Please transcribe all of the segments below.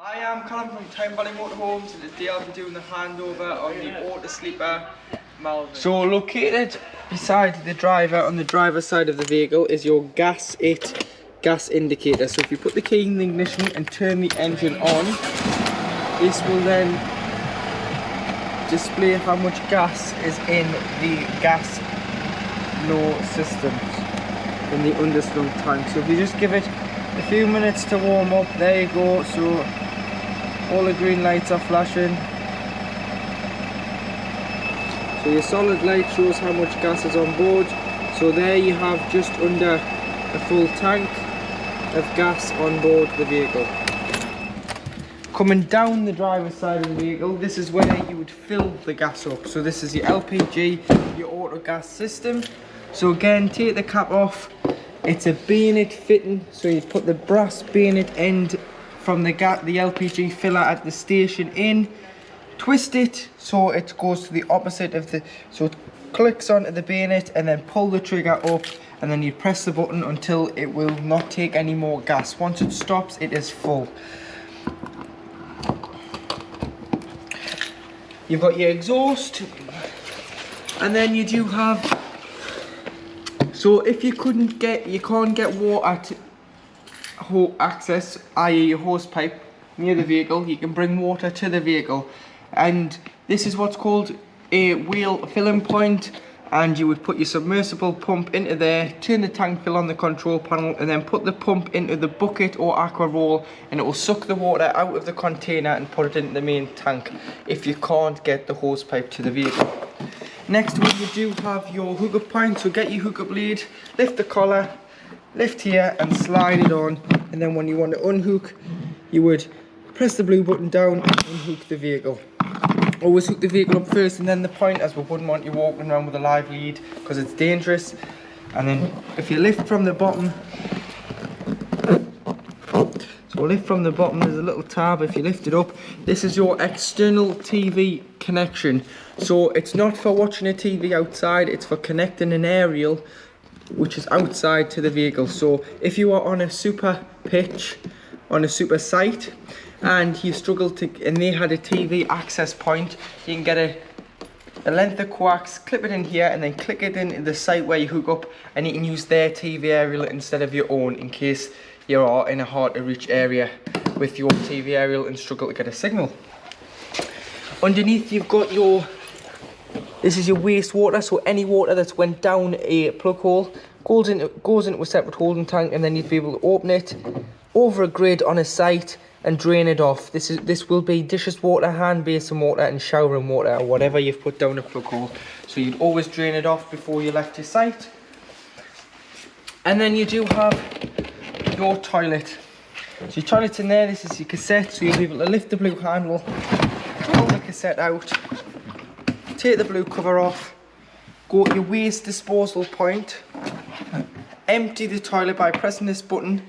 Hi, I'm Callum from Tyne Valley Motorhomes, and today I'll be doing the handover on the Auto Sleeper Malvern. So located beside the driver on the driver's side of the vehicle is your gas indicator. So if you put the key in the ignition and turn the engine on, this will then display how much gas is in the gas low systems in the underslung tank. So if you just give it a few minutes to warm up, there you go. So all the green lights are flashing. So your solid light shows how much gas is on board. So there you have just under a full tank of gas on board the vehicle. Coming down the driver's side of the vehicle, this is where you would fill the gas up. So this is your LPG, your auto gas system. So again, take the cap off. It's a bayonet fitting, so you put the brass bayonet end from the LPG filler at the station in, twist it so it goes to the opposite of the, so it clicks onto the bayonet, and then pull the trigger up, and then you press the button until it will not take any more gas. Once it stops, it is full. You've got your exhaust, and then you do have, so if you can't get water access, i.e. your hose pipe near the vehicle, you can bring water to the vehicle, and this is what's called a wheel filling point, and you would put your submersible pump into there, turn the tank fill on the control panel, and then put the pump into the bucket or aqua roll, and it will suck the water out of the container and put it into the main tank if you can't get the hose pipe to the vehicle. Next to it, you do have your hookup point, so get your hookup lead, lift the collar, lift here and slide it on, and then when you want to unhook, you would press the blue button down and unhook the vehicle. Always hook the vehicle up first and then the point, as we wouldn't want you walking around with a live lead because it's dangerous. And then if you lift from the bottom, so lift from the bottom, there's a little tab. If you lift it up, this is your external TV connection. So it's not for watching a TV outside, it's for connecting an aerial which is outside to the vehicle. So if you are on a super pitch, on a super site, and you struggle to, and they had a TV access point, you can get a length of coax, clip it in here, and then click it in the site where you hook up, and you can use their TV aerial instead of your own in case you are in a hard to reach area with your TV aerial and struggle to get a signal. Underneath you've got your, this is your wastewater, so any water that's went down a plug hole goes into a separate holding tank, and then you'd be able to open it over a grid on a site and drain it off. This will be dishes water, hand basin water, and showering water, or whatever you've put down a plug hole. So you'd always drain it off before you left your site. And then you do have your toilet. So your toilet's in there, this is your cassette, so you'll be able to lift the blue handle, pull the cassette out, take the blue cover off, go to your waste disposal point, empty the toilet by pressing this button,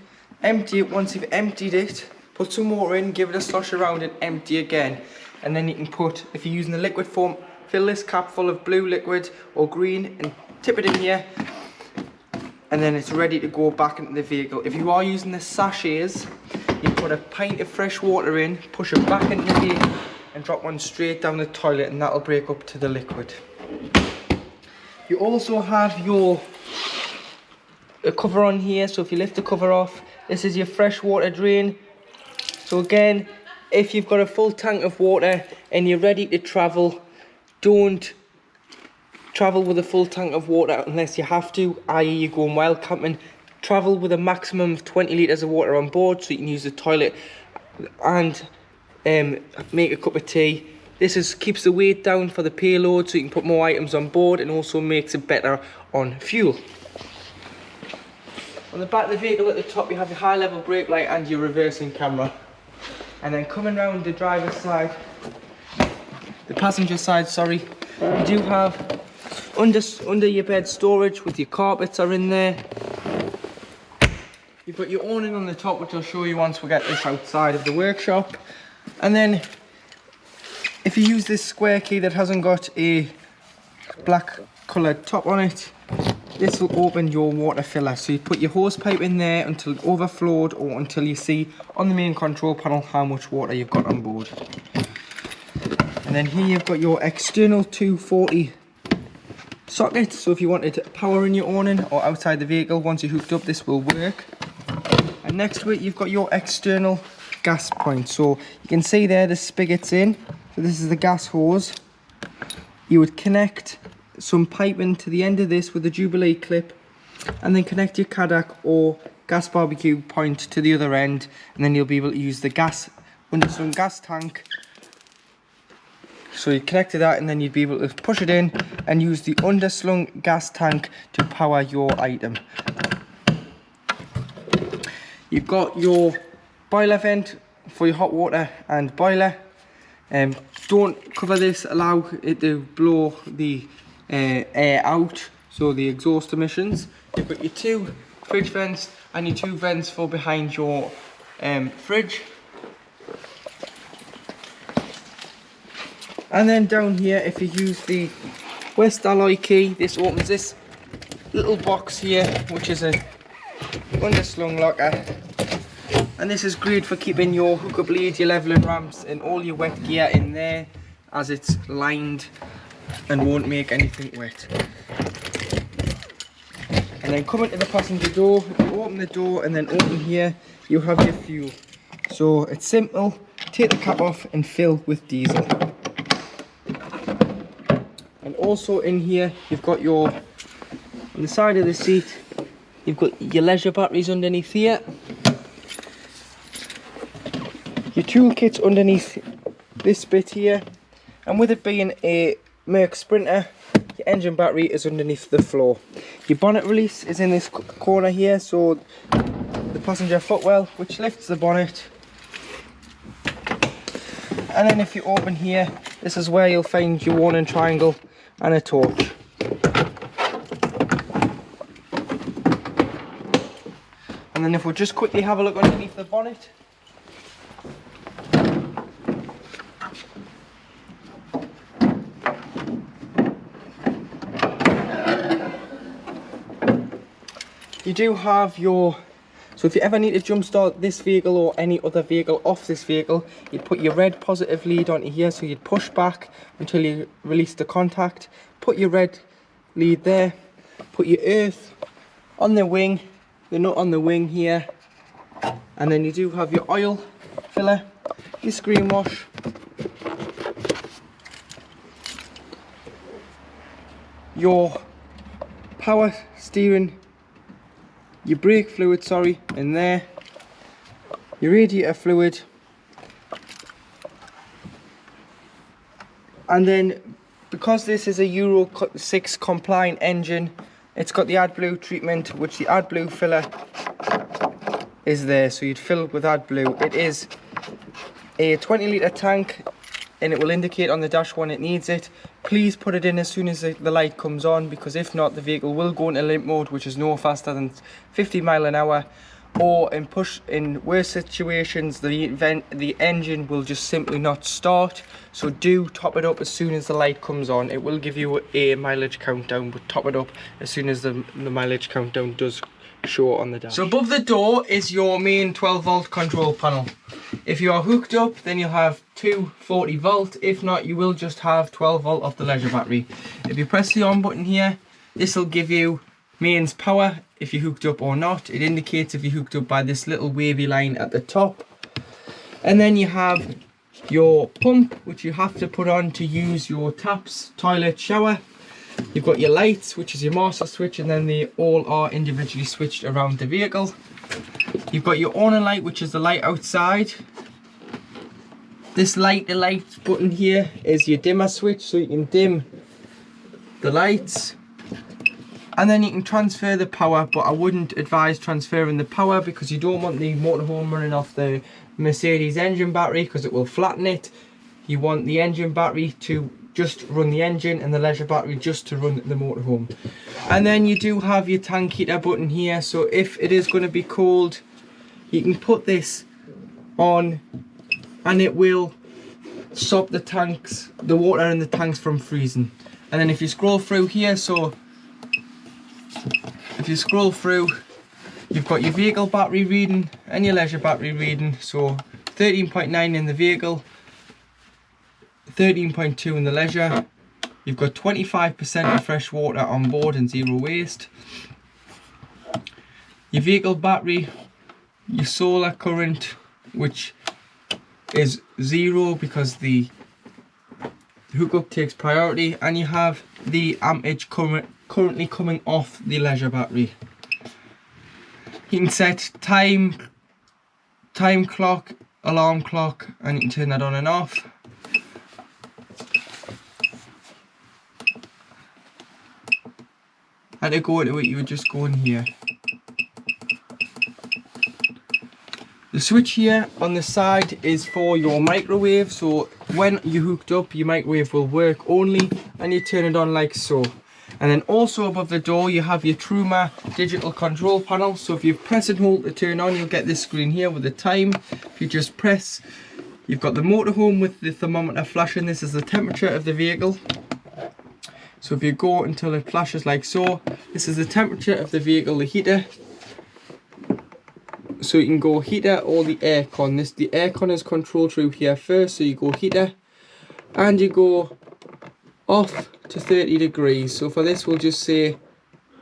empty it. Once you've emptied it, put some water in, give it a slosh around and empty again. And then you can put, if you're using the liquid form, fill this cap full of blue liquid or green and tip it in here, and then it's ready to go back into the vehicle. If you are using the sachets, you put a pint of fresh water in, push it back into the vehicle and drop one straight down the toilet, and that'll break up to the liquid. You also have your cover on here, so if you lift the cover off, this is your fresh water drain. So again, if you've got a full tank of water and you're ready to travel, don't travel with a full tank of water unless you have to, i.e. you're going wild camping. Travel with a maximum of 20 litres of water on board so you can use the toilet and make a cup of tea. This keeps the weight down for the payload so you can put more items on board, and also makes it better on fuel. On the back of the vehicle at the top you have your high level brake light and your reversing camera. And then coming round the driver's side, the passenger side, sorry, you do have under your bed storage with your carpets are in there. You've got your awning on the top, which I'll show you once we get this outside of the workshop. And then if you use this square key that hasn't got a black coloured top on it, this will open your water filler. So you put your hose pipe in there until it overflowed, or until you see on the main control panel how much water you've got on board. And then here you've got your external 240 socket. So if you wanted power in your awning or outside the vehicle, once you're hooked up, this will work. And next to it, you've got your external gas point. So you can see there the spigot's in. So this is the gas hose. You would connect some piping to the end of this with a Jubilee clip, and then connect your Caddock or gas barbecue point to the other end, and then you'll be able to use the gas underslung gas tank. So you connect to that, and then you'd be able to push it in and use the underslung gas tank to power your item. You've got your boiler vent for your hot water and boiler. Don't cover this, allow it to blow the air out, so the exhaust emissions. You've got your 2 fridge vents and your 2 vents for behind your fridge. And then down here, if you use the West alloy key, this opens this little box here, which is a underslung locker. And this is great for keeping your hookup lead, your leveling ramps, and all your wet gear in there, as it's lined and won't make anything wet. And then coming to the passenger door, you open the door, and then open here, you have your fuel. So it's simple, take the cap off and fill with diesel. And also in here, you've got your, on the side of the seat, you've got your leisure batteries underneath here. Your toolkit's underneath this bit here, and with it being a Merc Sprinter, your engine battery is underneath the floor. Your bonnet release is in this corner here, so the passenger footwell, which lifts the bonnet. And then if you open here, this is where you'll find your warning triangle and a torch. And then if we'll just quickly have a look underneath the bonnet. You do have your, so if you ever need to jump start this vehicle or any other vehicle off this vehicle, you'd put your red positive lead onto here, so you'd push back until you release the contact, put your red lead there, put your earth on the wing, the nut on the wing here, and then you do have your oil filler, your screen wash, your power steering, your brake fluid, sorry, in there, your radiator fluid, and then because this is a Euro 6 compliant engine, it's got the AdBlue treatment, which the AdBlue filler is there, so you'd fill with AdBlue. It is a 20 litre tank, and it will indicate on the dash when it needs it. Please put it in as soon as the light comes on, because if not, the vehicle will go into limp mode, which is no faster than 50 miles an hour, or in worse situations, the engine will just simply not start. So do top it up as soon as the light comes on. It will give you a mileage countdown, but top it up as soon as the mileage countdown does show on the dash. So above the door is your main 12 volt control panel. If you are hooked up, then you'll have 240 volt. If not, you will just have 12 volt of the leisure battery. If you press the on button here, this will give you mains power if you're hooked up or not. It indicates if you're hooked up by this little wavy line at the top. And then you have your pump, which you have to put on to use your taps, toilet, shower. You've got your lights, which is your master switch, and then they all are individually switched around the vehicle. You've got your awning light, which is the light outside. This light to light button here is your dimmer switch, so you can dim the lights. And then you can transfer the power, but I wouldn't advise transferring the power because you don't want the motorhome running off the Mercedes engine battery, because it will flatten it. You want the engine battery to just run the engine and the leisure battery just to run the motorhome. And then you do have your tank heater button here, so if it is going to be cold, you can put this on and it will stop the water in the tanks from freezing. And then if you scroll through here, so if you scroll through, you've got your vehicle battery reading and your leisure battery reading. So 13.9 in the vehicle, 13.2 in the leisure. You've got 25% of fresh water on board and 0 waste. Your vehicle battery, your solar current, which is 0 because the hookup takes priority, and you have the ampage currently coming off the leisure battery. You can set time clock, alarm clock, and you can turn that on and off. And to go into it, you would just go in here. The switch here on the side is for your microwave, so when you hooked up, your microwave will work only, and you turn it on like so. And then also above the door you have your Truma digital control panel, so if you press and hold to turn on, you'll get this screen here with the time. If you just press, you've got the motorhome with the thermometer flashing. This is the temperature of the vehicle. So if you go until it flashes like so, this is the temperature of the vehicle, the heater. So you can go heater or the aircon. The aircon is controlled through here first, so you go heater and you go off to 30 degrees. So for this we'll just say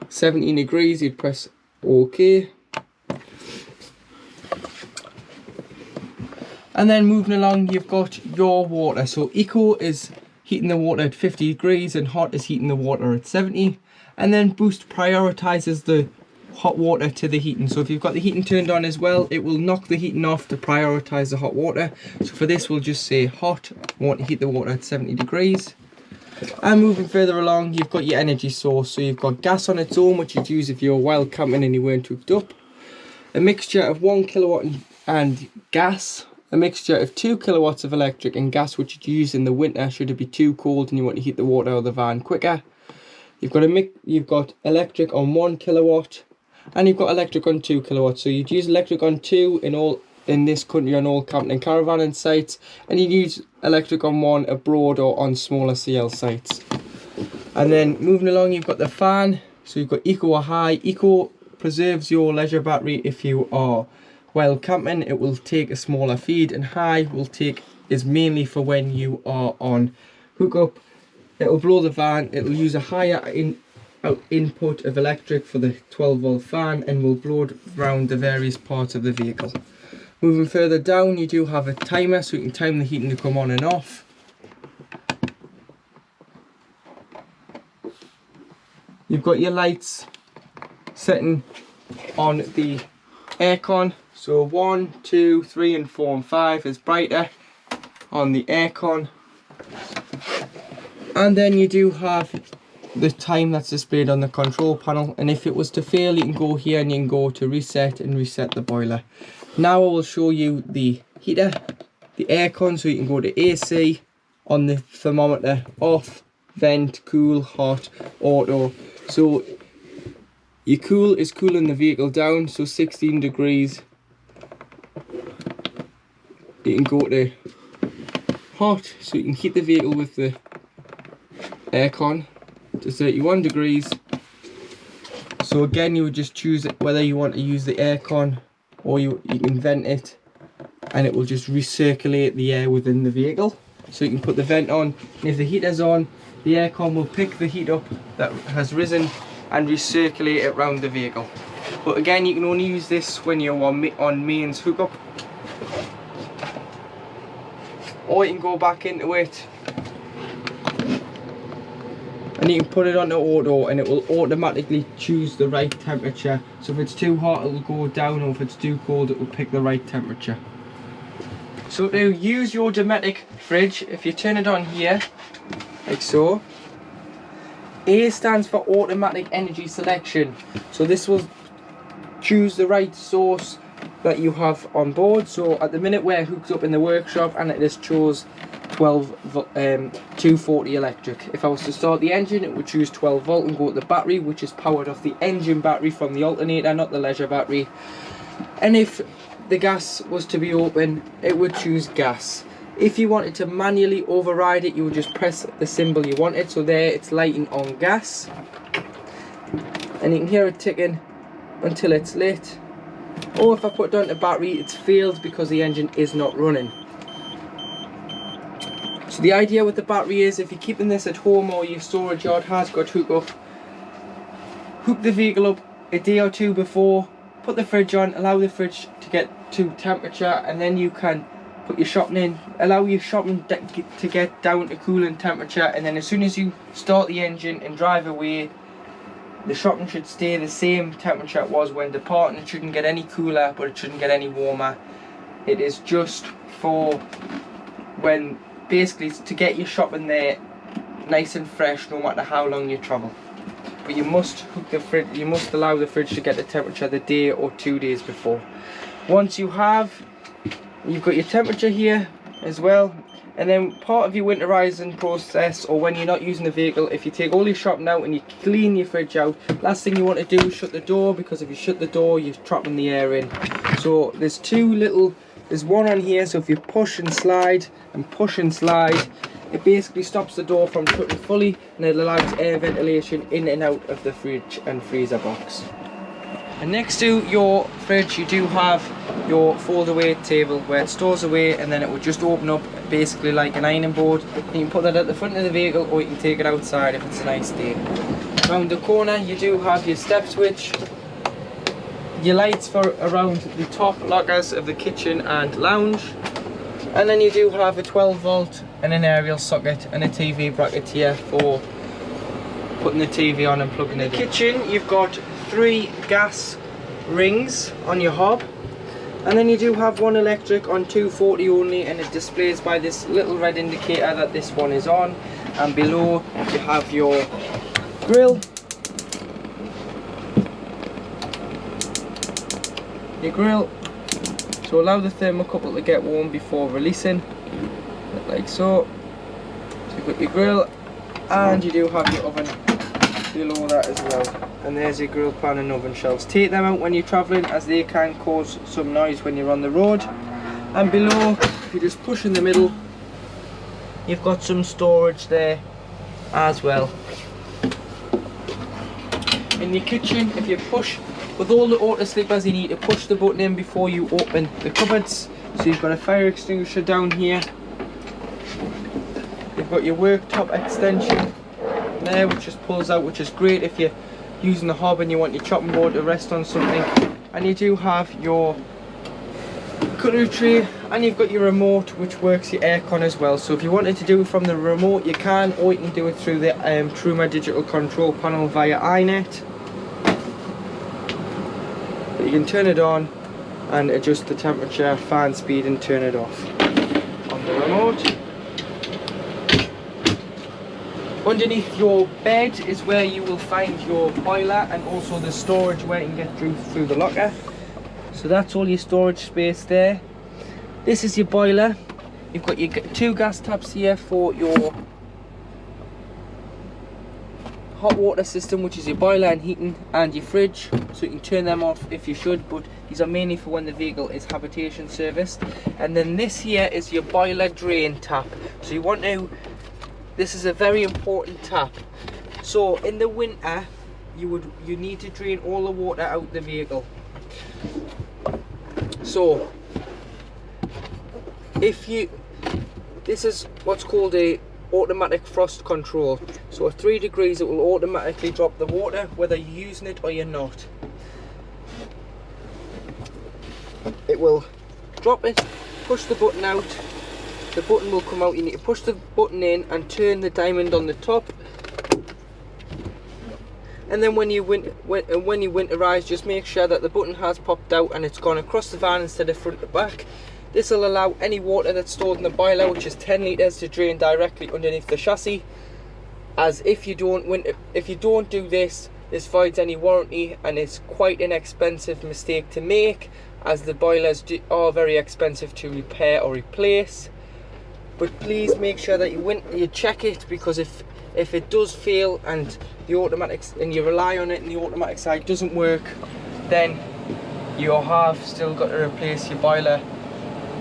17 degrees, you'd press OK. And then moving along, you've got your water. So eco is heating the water at 50 degrees and hot is heating the water at 70. And then boost prioritizes the hot water to the heating. So if you've got the heating turned on as well, it will knock the heating off to prioritize the hot water. So for this we'll just say hot, want to heat the water at 70 degrees. And moving further along, you've got your energy source. So you've got gas on its own, which you'd use if you're wild camping and you weren't hooked up. A mixture of 1 kilowatt and gas. A mixture of 2 kilowatts of electric and gas, which you'd use in the winter should it be too cold and you want to heat the water out of the van quicker. You've got electric on 1 kilowatt. And you've got electric on 2 kilowatts. So you'd use electric on 2 in this country on all camping and caravanning sites, and you'd use electric on 1 abroad or on smaller CL sites. And then moving along, you've got the fan. So you've got eco or high. Eco preserves your leisure battery if you are while camping. It will take a smaller feed, and high is mainly for when you are on hookup. It will blow the van. It will use a higher input of electric for the 12 volt fan and will blow it around the various parts of the vehicle. Moving further down, you do have a timer, so you can time the heating to come on and off. You've got your lights setting on the aircon, so 1, 2, 3 and 4 and 5 is brighter on the aircon. And then you do have the time that's displayed on the control panel, and if it was to fail, you can go here and you can go to reset and reset the boiler. Now I will show you the heater, the aircon, so you can go to AC on the thermometer, off, vent, cool, hot, auto. So your cool is cooling the vehicle down, so 16 degrees. You can go to hot, so you can heat the vehicle with the aircon to 31 degrees. So again, you would just choose whether you want to use the aircon or you can vent it, and it will just recirculate the air within the vehicle. So you can put the vent on, and if the heater's on, the aircon will pick the heat up that has risen and recirculate it around the vehicle. But again, you can only use this when you're on mains hookup, or you can go back into it and you can put it onto auto, and it will automatically choose the right temperature. So if it's too hot, it will go down, or if it's too cold, it will pick the right temperature. So to use your Dometic fridge, if you turn it on here like so, A stands for automatic energy selection. So this will choose the right source that you have on board. So at the minute we're hooked up in the workshop, and it just chose 240 electric. If I was to start the engine, it would choose 12 volt and go to the battery, which is powered off the engine battery from the alternator, not the leisure battery. And if the gas was to be open, it would choose gas. If you wanted to manually override it, you would just press the symbol you wanted. So there, it's lighting on gas. and you can hear it ticking until it's lit. Or if I put it down to battery, it's failed because the engine is not running. So the idea with the battery is, if you're keeping this at home or your storage yard has got hook the vehicle up a day or two before, put the fridge on, allow the fridge to get to temperature, and then you can put your shopping in, allow your shopping to get down to cooling temperature, and then as soon as you start the engine and drive away, the shopping should stay the same temperature it was when departing. It shouldn't get any cooler, but it shouldn't get any warmer. It is just for when, basically, to get your shopping there nice and fresh no matter how long you travel. But you must hook the fridge, you must allow the fridge to get the temperature the day or 2 days before. Once you've got your temperature here as well, and then part of your winterizing process, or when you're not using the vehicle, if you take all your shopping out and you clean your fridge out, last thing you want to do is shut the door, because if you shut the door you're trapping the air in. So there's one on here, so if you push and slide and push and slide, it basically stops the door from shutting fully, and it allows air ventilation in and out of the fridge and freezer box. And next to your fridge you do have your fold away table where it stores away, and then it will just open up basically like an ironing board. You can put that at the front of the vehicle, or you can take it outside if it's a nice day. Around the corner you do have your step switch, your lights for around the top lockers of the kitchen and lounge, and then you do have a 12 volt and an aerial socket and a TV bracket here for putting the TV on and plugging it in. In the kitchen you've got 3 gas rings on your hob, and then you do have one electric on 240 only, and it displays by this little red indicator that this one is on. And below you have your grill, so allow the thermocouple to get warm before releasing, like so. So you've got your grill, and you do have your oven below that as well, and there's your grill pan and oven shelves. Take them out when you're travelling, as they can cause some noise when you're on the road. And below, if you just push in the middle, you've got some storage there as well. In your kitchen, if you push with all the auto sleepers, you need to push the button in before you open the cupboards. So you've got a fire extinguisher down here, you've got your worktop extension there which just pulls out, which is great if you're using the hob and you want your chopping board to rest on something. And you do have your cutlery tray, and you've got your remote which works your aircon as well. So if you wanted to do it from the remote you can, or you can do it through the Truma digital control panel via iNet. But you can turn it on and adjust the temperature, fan speed, and turn it off on the remote. Underneath your bed is where you will find your boiler, and also the storage where you can get through the locker. So that's all your storage space there. This is your boiler. You've got your 2 gas taps here for your hot water system, which is your boiler and heating, and your fridge, so you can turn them off if you should, but these are mainly for when the vehicle is habitation serviced. And then this here is your boiler drain tap. So you want to, this is a very important tap. So in the winter you need to drain all the water out the vehicle. So this is what's called a automatic frost control. So at 3 degrees it will automatically drop the water whether you're using it or you're not. It will drop it, push the button out, the button will come out. You need to push the button in and turn the diamond on the top, and then when you winterize, just make sure that the button has popped out and it's gone across the van instead of front to back. This will allow any water that's stored in the boiler, which is 10 litres, to drain directly underneath the chassis. As if you don't do this, this voids any warranty, and it's quite an expensive mistake to make, as the boilers are very expensive to repair or replace. But please make sure that you check it, because if it does fail and the automatics, and you rely on it and the automatic side doesn't work, then you have still got to replace your boiler,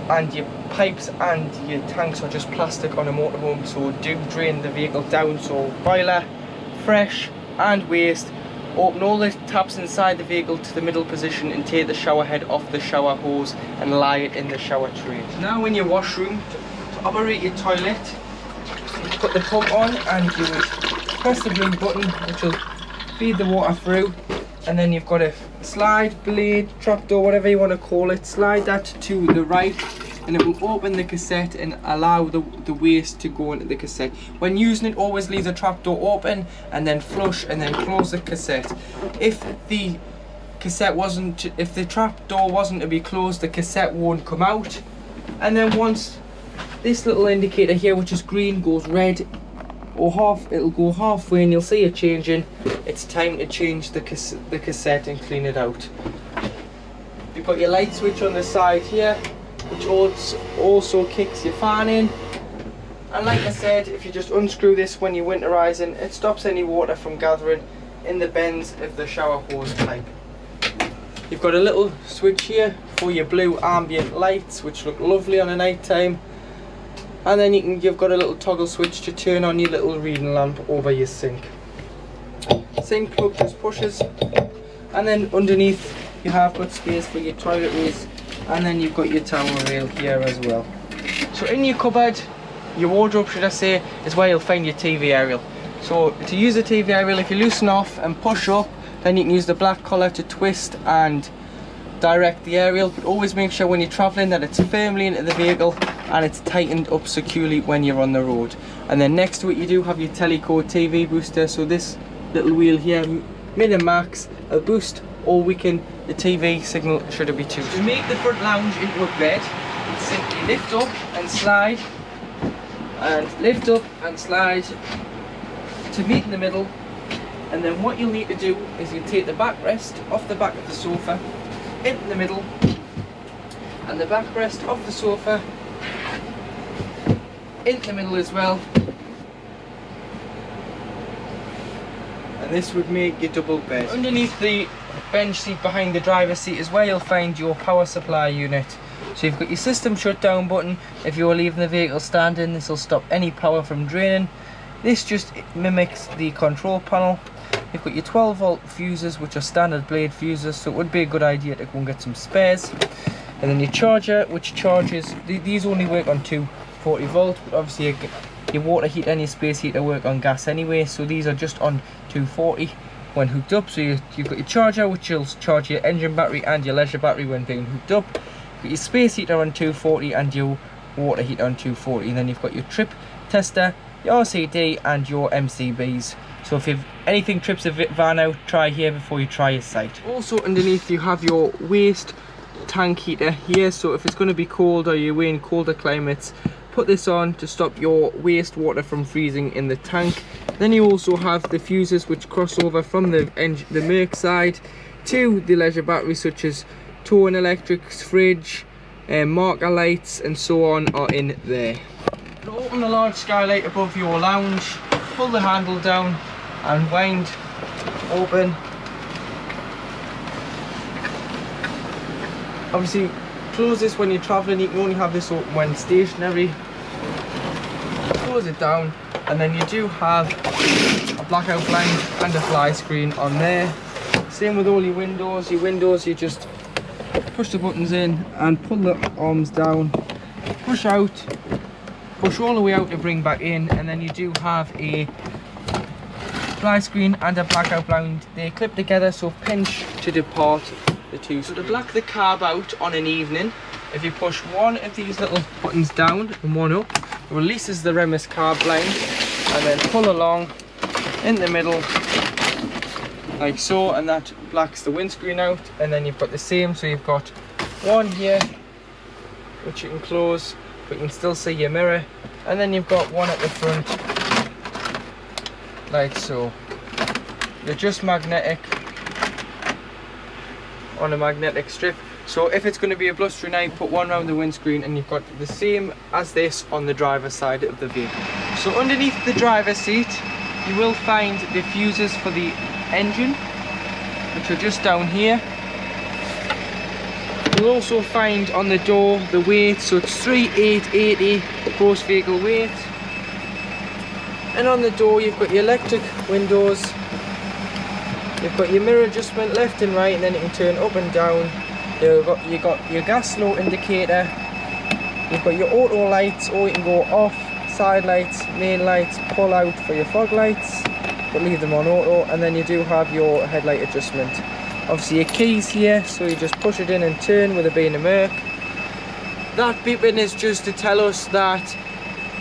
and your pipes and your tanks are just plastic on a motorhome, so do drain the vehicle down. So boiler, fresh and waste, Open all the taps inside the vehicle to the middle position and take the shower head off the shower hose and lie it in the shower tray. Now in your washroom, to operate your toilet, you put the pump on and you would press the blue button which will feed the water through, and then you've got a slide, blade, trapdoor, whatever you want to call it, slide that to the right and it will open the cassette and allow the waste to go into the cassette. When using it, always leave the trapdoor open and then flush and then close the cassette. If the trapdoor wasn't to be closed, the cassette won't come out. And then once this little indicator here, which is green, goes red or half, it'll go halfway and you'll see it changing. It's time to change the cassette and clean it out. You've got your light switch on the side here, which also kicks your fan in. And like I said, if you just unscrew this when you're winterizing, it stops any water from gathering in the bends of the shower hose pipe. You've got a little switch here for your blue ambient lights, which look lovely on a night time. And then you've got a little toggle switch to turn on your little reading lamp over your sink. Sink plug just pushes, and then underneath you have got space for your toiletries, and then you've got your towel rail here as well. So in your cupboard, your wardrobe should I say, is where you'll find your TV aerial. So to use the TV aerial, if you loosen off and push up, then you can use the black collar to twist and direct the aerial, but always make sure when you're travelling that it's firmly into the vehicle and it's tightened up securely when you're on the road. And then next to it you do have your Teleco TV booster, so this little wheel here, min and max, a boost or weaken the TV signal should it be too. To make the front lounge into a bed, simply lift up and slide, and lift up and slide to meet in the middle. And then what you'll need to do is you take the backrest off the back of the sofa into the middle, and the backrest off the sofa into the middle as well, and this would make your double bed. Underneath the bench seat behind the driver's seat is where you'll find your power supply unit. So you've got your system shutdown button. If you're leaving the vehicle standing, this will stop any power from draining. This just mimics the control panel. You've got your 12 volt fuses, which are standard blade fuses, so it would be a good idea to go and get some spares. And then your charger, which charges, these only work on 240 volt, but obviously your water heater and your space heater work on gas anyway, so these are just on 240 when hooked up. So you've got your charger, which will charge your engine battery and your leisure battery when being hooked up. You've got your space heater on 240 and your water heater on 240, and then you've got your trip tester, your RCD and your MCBs. So if anything trips a van out, try here before you try your site. Also underneath you have your waste tank heater here, so if it's going to be cold or you're in colder climates, put this on to stop your wastewater from freezing in the tank. Then you also have the fuses which cross over from the Merc side to the leisure batteries, such as towing electrics, fridge, marker lights and so on are in there. Open the large skylight above your lounge, pull the handle down and wind open. Obviously close this when you're travelling, you can only have this open when stationary. Close it down, and then you do have a blackout blind and a fly screen on there. Same with all your windows. Your windows, you just push the buttons in and pull the arms down, push out, push all the way out to bring back in, and then you do have a fly screen and a blackout blind. They clip together, so pinch to depart the two. So to black the carb out on an evening, if you push one of these little buttons down and one up, it releases the Remus carb blind, and then pull along in the middle like so, and that blacks the windscreen out. And then you've got the same, so you've got one here which you can close but you can still see your mirror, and then you've got one at the front like so. They're just magnetic on a magnetic strip, so if it's going to be a blustery night, put one around the windscreen, and you've got the same as this on the driver's side of the vehicle. So underneath the driver's seat you will find the fuses for the engine, which are just down here. You'll also find on the door the weight, so it's 3880 gross vehicle weight. And on the door you've got your electric windows, You've got your mirror adjustment left and right, and then you can turn up and down. You got your gas slow indicator. You've got your auto lights, or you can go off, side lights, main lights, pull out for your fog lights, but leave them on auto. And then you do have your headlight adjustment. Obviously your keys here, so you just push it in and turn with it being a Merc. That beeping is just to tell us that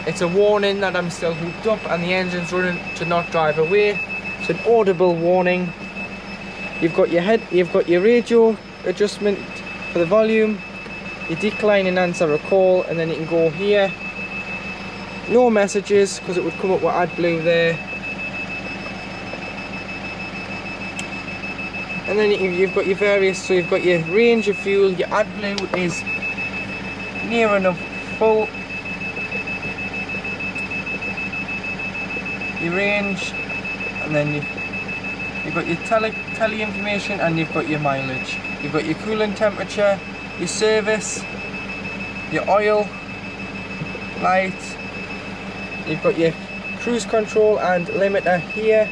it's a warning that I'm still hooked up and the engine's running, to not drive away. It's an audible warning. You've got your radio adjustment for the volume, your decline and answer a call, and then you can go here. No messages, because it would come up with AdBlue there. And then you've got your various, so you've got your range of fuel. Your AdBlue is near enough full. Your range, and then you've got your tele information, and you've got your mileage. You've got your coolant temperature, your service, your oil, light. You've got your cruise control and limiter here.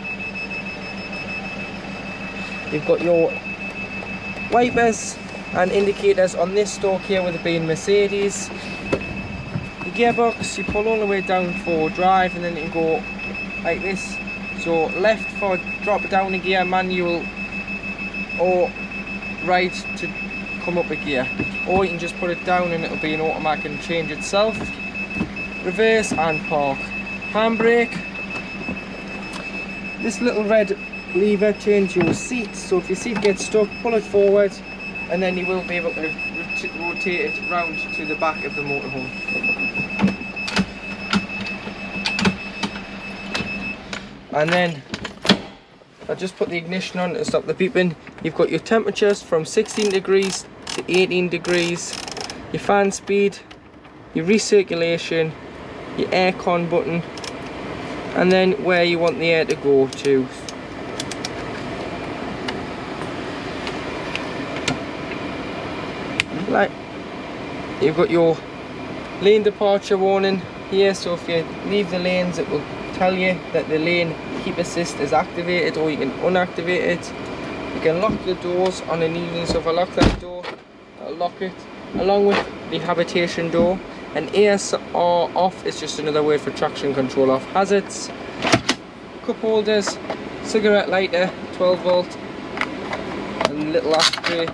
You've got your wipers and indicators on this stalk here, with it being Mercedes. Your gearbox, you pull all the way down for drive, and then you can go like this. So left for drop down a gear, manual, or right to come up a gear. Or you can just put it down and it'll be an automatic and change itself. Reverse and park. Handbrake. This little red lever changes your seat, so if your seat gets stuck, pull it forward, and then you will be able to rotate it round to the back of the motorhome. And then I'll just put the ignition on to stop the beeping. You've got your temperatures from 16 degrees to 18 degrees, your fan speed, your recirculation, your aircon button, and then where you want the air to go to. Like, you've got your lane departure warning here, so if you leave the lanes, it will tell you that the lane keep assist is activated, or you can unactivate it. You can lock the doors on an evening, so if I lock that door, I'll lock it, along with the habitation door. And ASR off is just another word for traction control off. Hazards, cup holders, cigarette lighter, 12 volt, a little ashtray.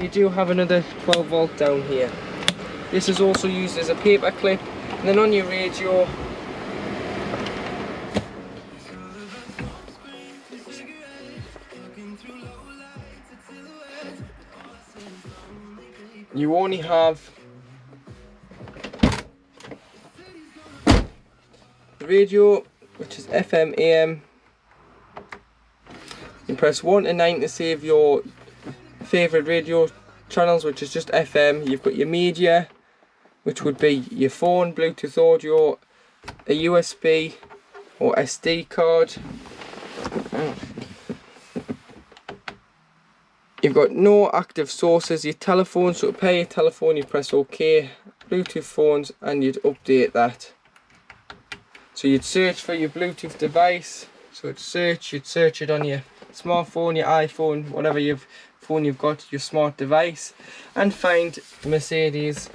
You do have another 12 volt down here. This is also used as a paper clip. And then on your radio, you only have the radio, which is FM, AM. You press 1 to 9 to save your favourite radio channels, which is just FM. You've got your media, which would be your phone, Bluetooth audio, a USB or SD card. You've got no active sources. Your telephone, so to pair your telephone, you press OK. Bluetooth phones, and you'd update that. So you'd search for your Bluetooth device. So it's search, you'd search it on your smartphone, your iPhone, whatever phone you've got, your smart device, and find Mercedes